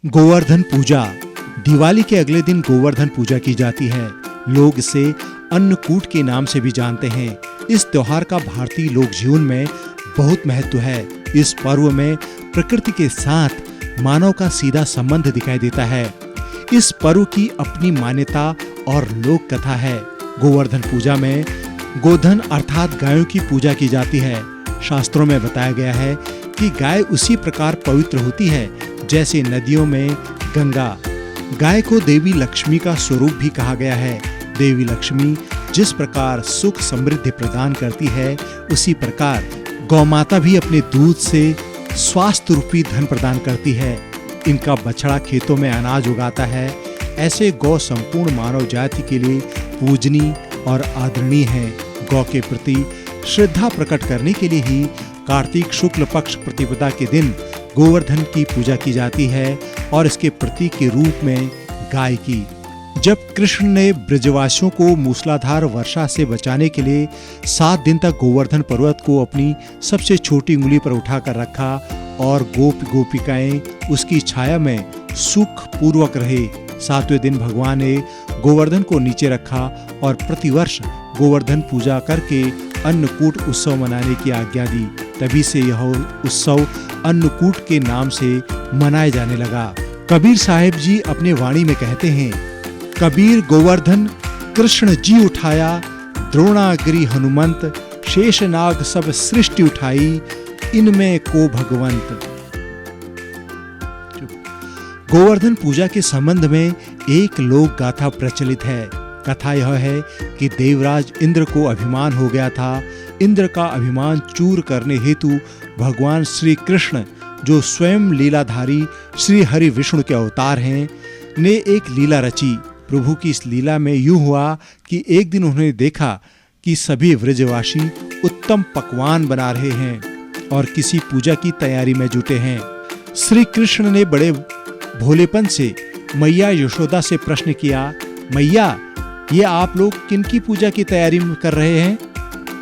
गोवर्धन पूजा। दिवाली के अगले दिन गोवर्धन पूजा की जाती है। लोग इसे अन्नकूट के नाम से भी जानते हैं। इस त्योहार का भारतीय लोक जीवन में बहुत महत्व है। इस पर्व में प्रकृति के साथ मानव का सीधा संबंध दिखाई देता है। इस पर्व की अपनी मान्यता और लोक कथा है। गोवर्धन पूजा में गोधन अर्थात गायों की पूजा की जाती है। शास्त्रों में बताया गया है कि गाय उसी प्रकार पवित्र होती है जैसे नदियों में गंगा। गाय को देवी लक्ष्मी का स्वरूप भी कहा गया है। देवी लक्ष्मी जिस प्रकार सुख समृद्धि प्रदान करती है, उसी प्रकार गौमाता भी अपने दूध से स्वास्थ्य रूपी धन प्रदान करती है। इनका बछड़ा खेतों में अनाज उगाता है। ऐसे गौ संपूर्ण मानव जाति के लिए पूजनीय और आदरणीय है। गौ के प्रति श्रद्धा प्रकट करने के लिए ही कार्तिक शुक्ल पक्ष प्रतिपदा के दिन गोवर्धन की पूजा की जाती है और इसके प्रतीक के रूप में गाय की। जब कृष्ण ने ब्रजवासियों को मूसलाधार वर्षा से बचाने के लिए 7 दिन तक गोवर्धन पर्वत को अपनी सबसे छोटी उंगली पर उठाकर रखा और गोपिकाएं उसकी छाया में सुख पूर्वक रहे। 7वें दिन भगवान ने गोवर्धन को नीचे रखा और प्रतिवर्ष गोवर्धन पूजा करके अन्नकूट उत्सव मनाने की आज्ञा दी। तभी से यह उत्सव अन्नकूट के नाम से मनाया जाने लगा। कबीर साहिब जी अपने वाणी में कहते हैं, कबीर गोवर्धन कृष्ण जी उठाया, द्रोणागिरि हनुमंत, शेषनाग सब सृष्टि उठाई, इनमें को भगवंत। गोवर्धन पूजा के संबंध में एक लोक गाथा प्रचलित है। कथा यह है कि देवराज इंद्र को अभिमान हो गया था। इंद्र का अभिमान चूर करने हेतु भगवान श्री कृष्ण, जो स्वयं लीलाधारी श्री हरि विष्णु के अवतार हैं, ने एक लीला रची। प्रभु की इस लीला में यूं हुआ कि एक दिन उन्होंने देखा कि सभी व्रजवासी उत्तम पकवान बना रहे हैं और किसी पूजा की तैयारी में जुटे हैं। श्री कृष्ण ने बड़े भोलेपन से मैया यशोदा से प्रश्न किया, मैया, ये आप लोग किनकी पूजा की तैयारी कर रहे हैं?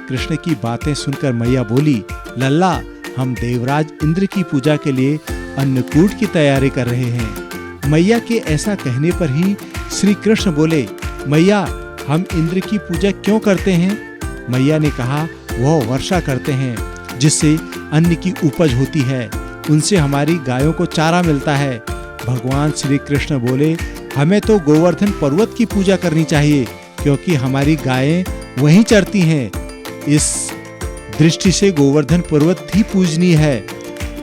कृष्ण की बातें सुनकर मैया बोली, लल्ला, हम देवराज इंद्र की पूजा के लिए अन्नकूट की तैयारी कर रहे हैं। मैया के ऐसा कहने पर ही श्री कृष्ण बोले, मैया, हम इंद्र की पूजा क्यों करते हैं? मैया ने कहा, वह वर्षा करते हैं जिससे अन्न की उपज होती है, उनसे हमारी गायों को चारा मिलता है। भगवान श्री कृष्ण बोले, हमें तो गोवर्धन पर्वत की पूजा करनी चाहिए क्योंकि हमारी गायें वहीं चरती हैं। इस दृष्टि से गोवर्धन पर्वत ही पूजनीय है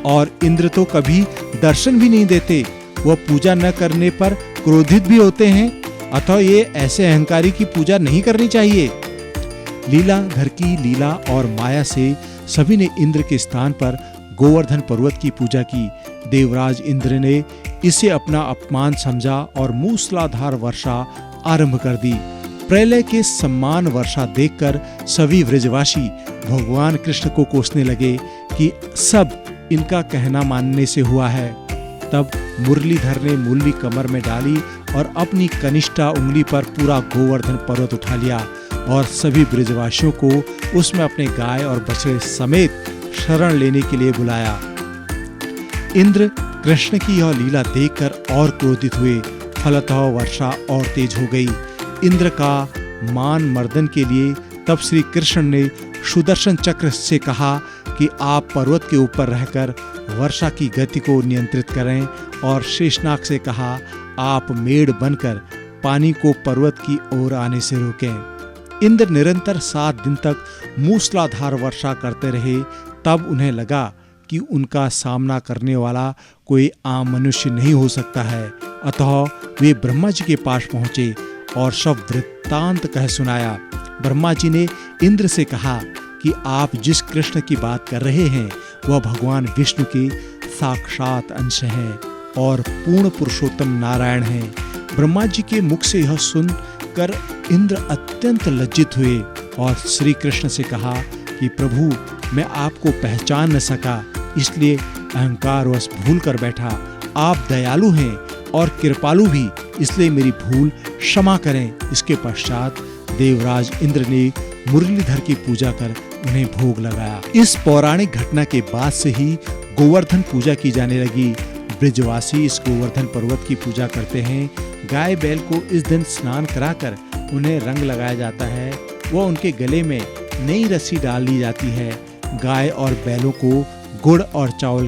और इंद्र तो कभी दर्शन भी नहीं देते। वह पूजा न करने पर क्रोधित भी होते हैं, अतः ये ऐसे अहंकारी की पूजा नहीं करनी चाहिए। लीला घर की लीला और माया से सभी ने इंद्र के स्थान पर गोवर्धन पर्वत की पूजा की। देवराज इंद्र ने इसे अपना अपमान समझा और मूसलाधार वर्षा आरंभ कर दी। प्रलय के समान वर्षा देखकर सभी व्रजवासी भगवान कृष्ण को कोसने लगे कि सब इनका कहना मानने से हुआ है। तब मुरलीधर ने मुरली कमर में डाली और अपनी कनिष्ठा उंगली पर पूरा गोवर्धन पर्वत उठा लिया और सभी ब्रजवासियों को उसमें अपने गाय और बछड़े समेत शरण लेने के लिए बुलाया। इंद्र कृष्ण की यह लीला देखकर और क्रोधित हुए। फलतः वर्षा और तेज हो गई। इंद्र का मान मर्दन के लिए तब श्री कृष्ण ने सुदर्शन चक्र से कहा कि आप पर्वत के ऊपर रहकर वर्षा की गति को नियंत्रित करें और शेषनाग से कहा, आप मेढ़ बनकर पानी को पर्वत की ओर आने से रोकें। इंद्र निरंतर 7 दिन तक मूसलाधार वर्षा करते रहे। तब उन्हें लगा कि उनका सामना करने वाला कोई आम मनुष्य नहीं हो सकता है। अतः वे ब्रह्मा जी के पास पहुंचे और सब वृत्तांत कह सुनाया। ब्रह्मा जी ने इंद्र से कहा कि आप जिस कृष्ण की बात कर रहे हैं वह भगवान विष्णु के साक्षात अंश हैं और पूर्ण पुरुषोत्तम नारायण हैं। ब्रह्मा जी के मुख से यह सुनकर इंद्र अत्यंत लज्जित हुए और श्री कृष्ण से कहा कि प्रभु, मैं आपको पहचान न सका, इसलिए अहंकारवश भूल कर बैठा। आप दयालु हैं और कृपालु भी, इसलिए मेरी भूल क्षमा करें। इसके पश्चात देवराज इंद्र ने मुरलीधर की पूजा कर उन्हें भोग लगाया। इस पौराणिक घटना के बाद से ही गोवर्धन पूजा की जाने लगी। ब्रिजवासी इस गोवर्धन पर्वत की पूजा करते हैं। गाय बैल को इस दिन स्नान कराकर उन्हें रंग लगाया जाता है व उनके गले में नई रस्सी डाल दी जाती है। गाय और बैलों को गुड़ और चावल